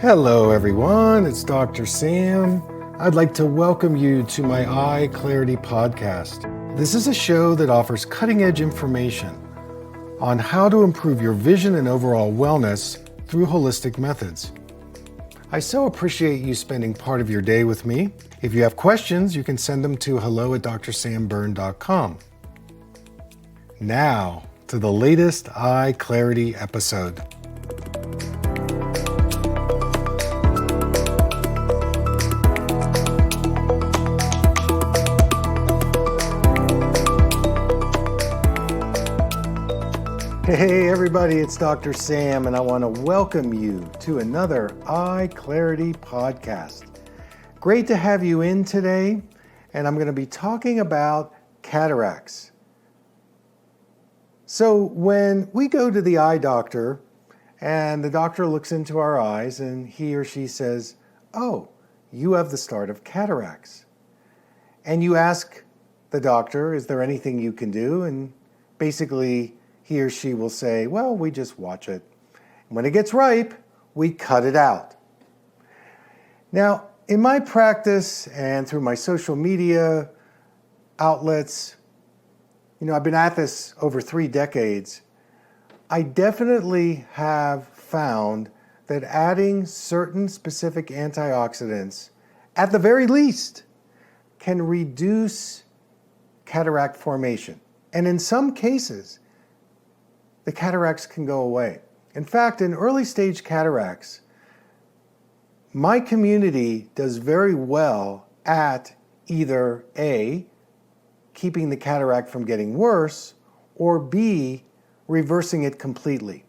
Hello everyone, it's Dr. Sam. I'd like to welcome you to my EyeClarity podcast. This is a show that offers cutting-edge information on how to improve your vision and overall wellness through holistic methods. I so appreciate you spending part of your day with me. If you have questions, you can send them to hello@drsamberne.com. Now, to the latest EyeClarity episode. Hey everybody, it's Dr. Sam, and I want to welcome you to another EyeClarity podcast. Great to have you in today, and I'm going to be talking about cataracts. So when we go to the eye doctor, and the doctor looks into our eyes, and he or she says, "Oh, you have the start of cataracts." And you ask the doctor, "Is there anything you can do?" And basically, he or she will say, "Well, we just watch it. When it gets ripe, we cut it out." Now, in my practice and through my social media outlets, I've been at this over 3 decades. I definitely have found that adding certain specific antioxidants, at the very least, can reduce cataract formation. And in some cases, the cataracts can go away. In fact, in early stage cataracts, my community does very well at either A, keeping the cataract from getting worse, or B, reversing it completely.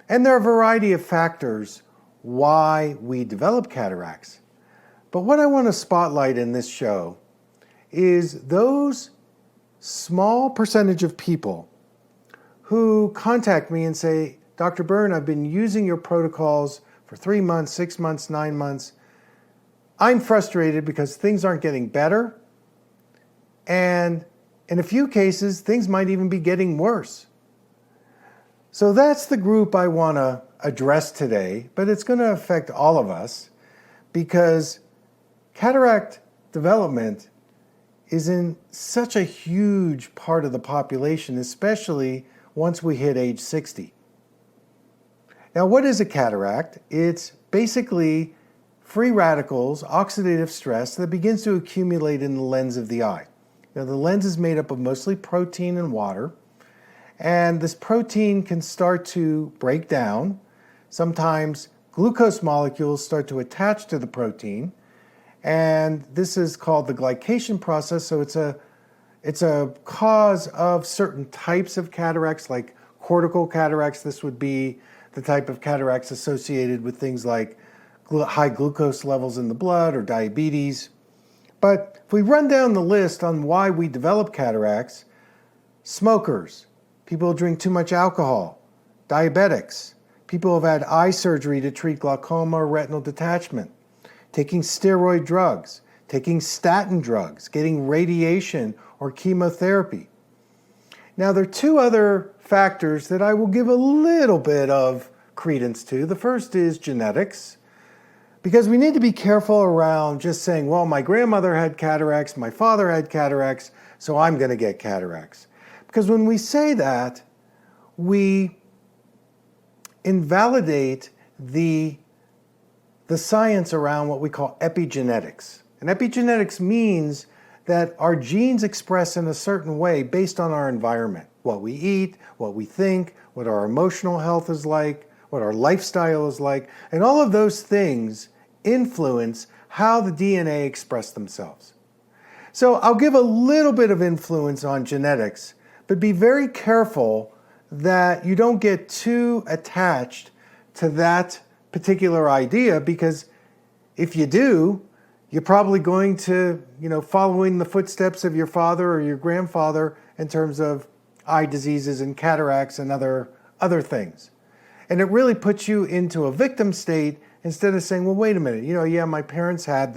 And there are a variety of factors why we develop cataracts. But what I want to spotlight in this show is those small percentage of people who contact me and say, "Dr. Berne, I've been using your protocols for 3 months, 6 months, 9 months. I'm frustrated because things aren't getting better. And in a few cases, things might even be getting worse." So that's the group I want to address today, but it's going to affect all of us because cataract development is in such a huge part of the population, especially once we hit age 60. Now, what is a cataract? It's basically free radicals, oxidative stress that begins to accumulate in the lens of the eye. Now, the lens is made up of mostly protein and water, and this protein can start to break down. Sometimes glucose molecules start to attach to the protein, and this is called the glycation process. So it's a cause of certain types of cataracts, like cortical cataracts. This would be the type of cataracts associated with things like high glucose levels in the blood or diabetes. But if we run down the list on why we develop cataracts: smokers, people who drink too much alcohol, diabetics, people who have had eye surgery to treat glaucoma or retinal detachment, taking steroid drugs, taking statin drugs, getting radiation or chemotherapy. Now, there are 2 other factors that I will give a little bit of credence to. The first is genetics, because we need to be careful around just saying, "Well, my grandmother had cataracts, my father had cataracts, so I'm going to get cataracts." Because when we say that, we invalidate the science around what we call epigenetics. And epigenetics means that our genes express in a certain way based on our environment, what we eat, what we think, what our emotional health is like, what our lifestyle is like, and all of those things influence how the DNA express themselves. So I'll give a little bit of influence on genetics, but be very careful that you don't get too attached to that particular idea, because if you do, you're probably going to, follow in the footsteps of your father or your grandfather in terms of eye diseases and cataracts and other things. And it really puts you into a victim state instead of saying, "Well, wait a minute, yeah, my parents had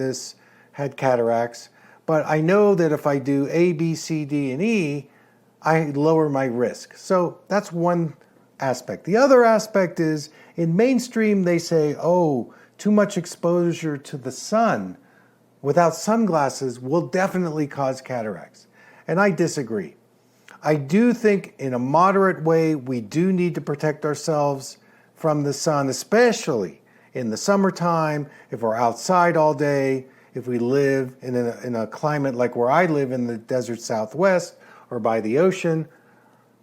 cataracts, but I know that if I do A, B, C, D, and E, I lower my risk." So that's one aspect. The other aspect is in mainstream, they say, "Oh, too much exposure to the sun without sunglasses will definitely cause cataracts. And I disagree. I do think in a moderate way we do need to protect ourselves from the sun, especially in the summertime, if we're outside all day, if we live in a climate like where I live in the desert Southwest or by the ocean.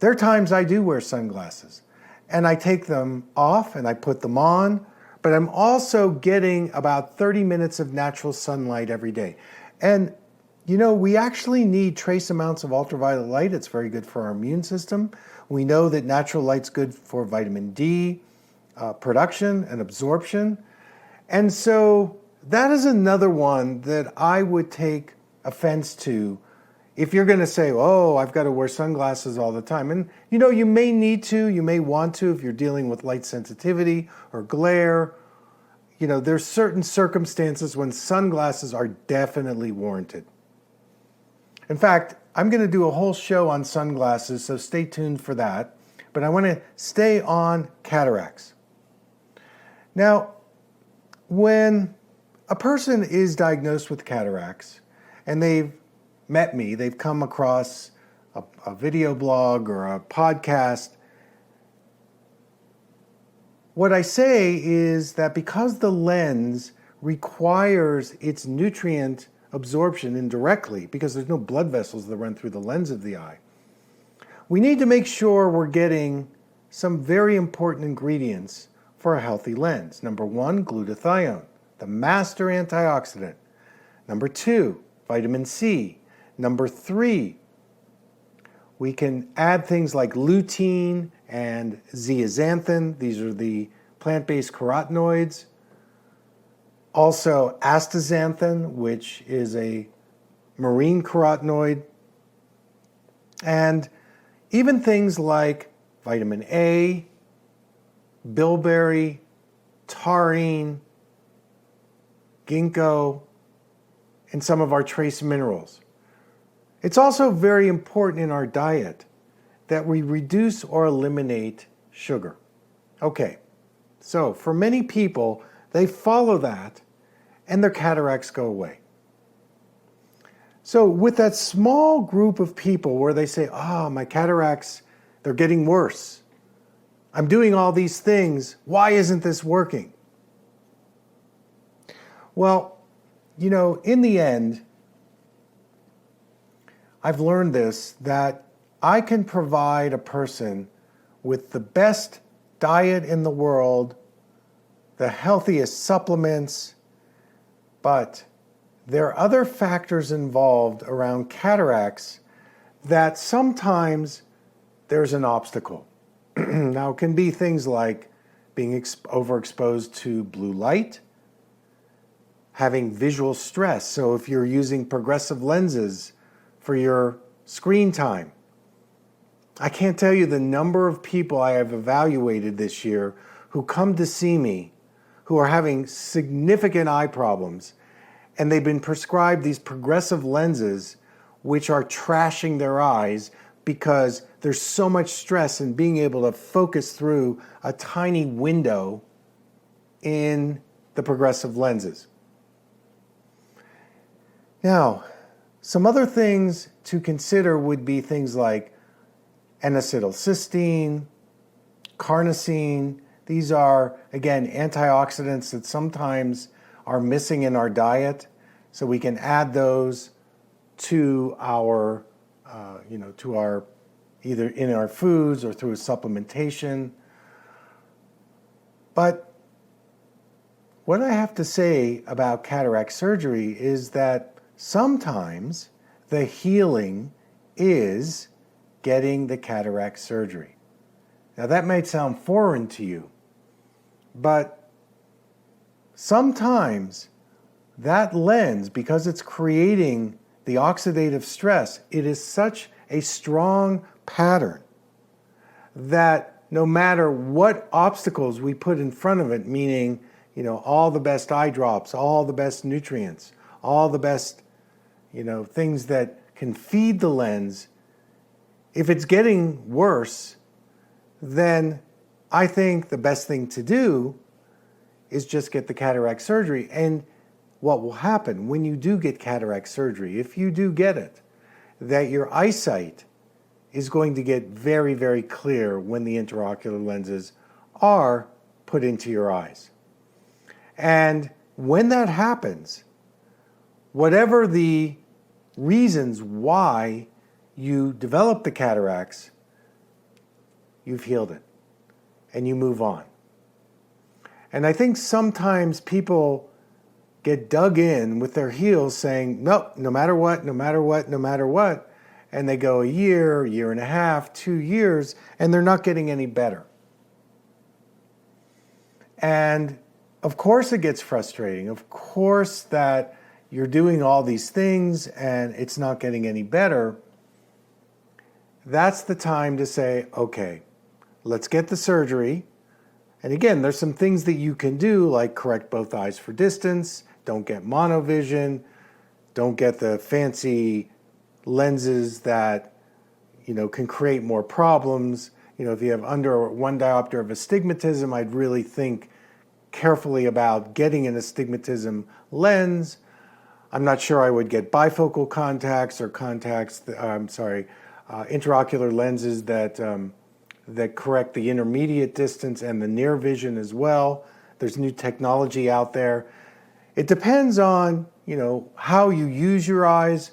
There are times I do wear sunglasses and I take them off and I put them on, but I'm also getting about 30 minutes of natural sunlight every day. And you know, we actually need trace amounts of ultraviolet light. It's very good for our immune system. We know that natural light's good for vitamin D production and absorption. And so that is another one that I would take offense to if you're going to say, oh, I've got to wear sunglasses all the time. And you know, you may need to, you may want to if you're dealing with light sensitivity or glare. You know, there's certain circumstances when sunglasses are definitely warranted. In fact, I'm going to do a whole show on sunglasses, so stay tuned for that. But I want to stay on cataracts. Now, when a person is diagnosed with cataracts and they've met me, they've come across a video blog or a podcast, what I say is that because the lens requires its nutrient absorption indirectly, because there's no blood vessels that run through the lens of the eye, we need to make sure we're getting some very important ingredients for a healthy lens. Number one, glutathione, the master antioxidant. Number two, vitamin C. Number three, we can add things like lutein and zeaxanthin. These are the plant-based carotenoids. Also astaxanthin, which is a marine carotenoid. And even things like vitamin A, bilberry, taurine, ginkgo, and some of our trace minerals. It's also very important in our diet that we reduce or eliminate sugar. Okay, so for many people, they follow that and their cataracts go away. So with that small group of people where they say, my cataracts, they're getting worse. I'm doing all these things. Why isn't this working? Well, you know, in the end, I've learned this, that I can provide a person with the best diet in the world, the healthiest supplements, but there are other factors involved around cataracts that sometimes there's an obstacle. Now, it can be things like being overexposed to blue light, having visual stress. So if you're using progressive lenses for your screen time, I can't tell you the number of people I have evaluated this year who come to see me who are having significant eye problems, and they've been prescribed these progressive lenses which are trashing their eyes because there's so much stress in being able to focus through a tiny window in the progressive lenses. Now, some other things to consider would be things like N-acetylcysteine, carnosine. These are, again, antioxidants that sometimes are missing in our diet, so we can add those to our, either in our foods or through supplementation. But what I have to say about cataract surgery is that sometimes the healing is getting the cataract surgery. Now that might sound foreign to you, but sometimes that lens, because it's creating the oxidative stress, it is such a strong pattern that no matter what obstacles we put in front of it, meaning, you know, all the best eye drops, all the best nutrients, all the best, you know, things that can feed the lens, if it's getting worse, then I think the best thing to do is just get the cataract surgery. And what will happen when you do get cataract surgery, if you do get it, that your eyesight is going to get very, very clear when the intraocular lenses are put into your eyes. And when that happens, whatever the reasons why you develop the cataracts, you've healed it and you move on. And I think sometimes people get dug in with their heels saying, no, no matter what, no matter what, no matter what. And they go a year and a half, 2 years, and they're not getting any better. And of course it gets frustrating. Of course that you're doing all these things and it's not getting any better. That's the time to say, okay, let's get the surgery. And again, there's some things that you can do, like correct both eyes for distance, don't get monovision, don't get the fancy lenses that, can create more problems. If you have under 1 diopter of astigmatism, I'd really think carefully about getting an astigmatism lens. I'm not sure I would get bifocal contacts or intraocular lenses that correct the intermediate distance and the near vision as well. There's new technology out there. It depends on, how you use your eyes,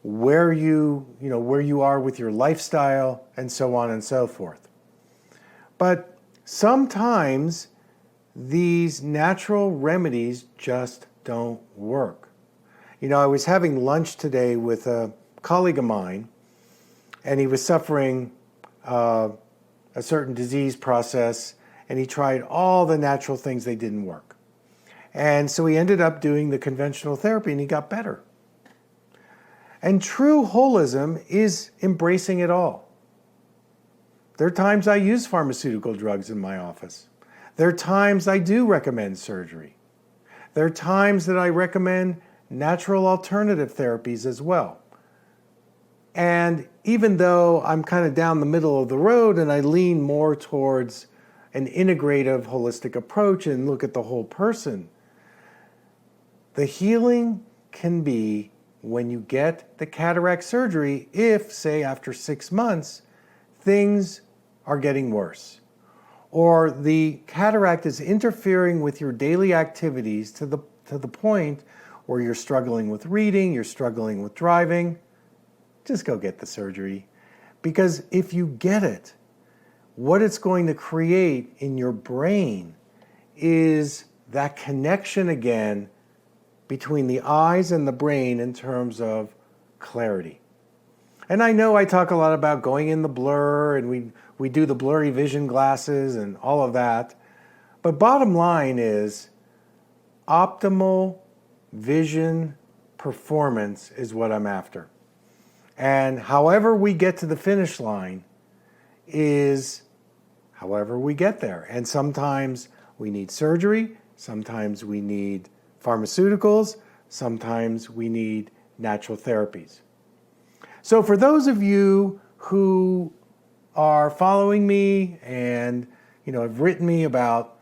where you are with your lifestyle, and so on and so forth. But sometimes these natural remedies just don't work. I was having lunch today with a colleague of mine, and he was suffering a certain disease process, and he tried all the natural things, they didn't work. And so he ended up doing the conventional therapy, and he got better. And true holism is embracing it all. There are times I use pharmaceutical drugs in my office. There are times I do recommend surgery. There are times that I recommend natural alternative therapies as well. And even though I'm kind of down the middle of the road and I lean more towards an integrative, holistic approach and look at the whole person, the healing can be when you get the cataract surgery if, say, after 6 months, things are getting worse, or the cataract is interfering with your daily activities to the point where you're struggling with reading, you're struggling with driving. Just go get the surgery. Because if you get it, what it's going to create in your brain is that connection again between the eyes and the brain in terms of clarity. And I know I talk a lot about going in the blur, and we do the blurry vision glasses and all of that. But bottom line is optimal vision performance is what I'm after. And however we get to the finish line is however we get there. And sometimes we need surgery, sometimes we need pharmaceuticals, sometimes we need natural therapies. So for those of you who are following me and have written me about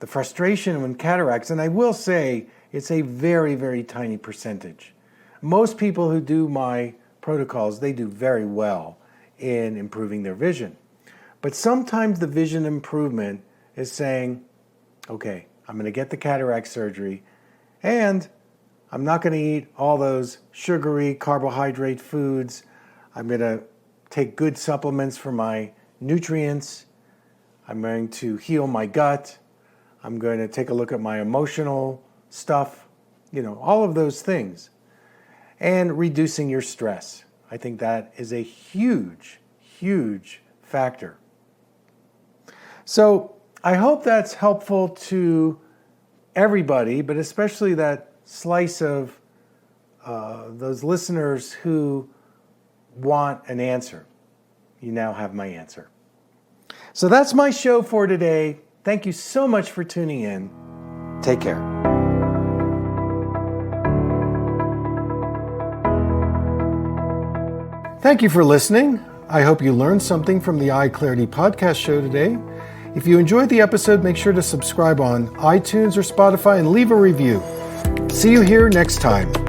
the frustration with cataracts, and I will say it's a very, very tiny percentage. Most people who do my protocols, they do very well in improving their vision. But sometimes the vision improvement is saying, okay, I'm going to get the cataract surgery, and I'm not going to eat all those sugary carbohydrate foods. I'm going to take good supplements for my nutrients. I'm going to heal my gut. I'm going to take a look at my emotional stuff, all of those things. And reducing your stress. I think that is a huge, huge factor. So I hope that's helpful to everybody, but especially that slice of those listeners who want an answer. You now have my answer. So that's my show for today. Thank you so much for tuning in. Take care. Thank you for listening. I hope you learned something from the EyeClarity podcast show today. If you enjoyed the episode, make sure to subscribe on iTunes or Spotify and leave a review. See you here next time.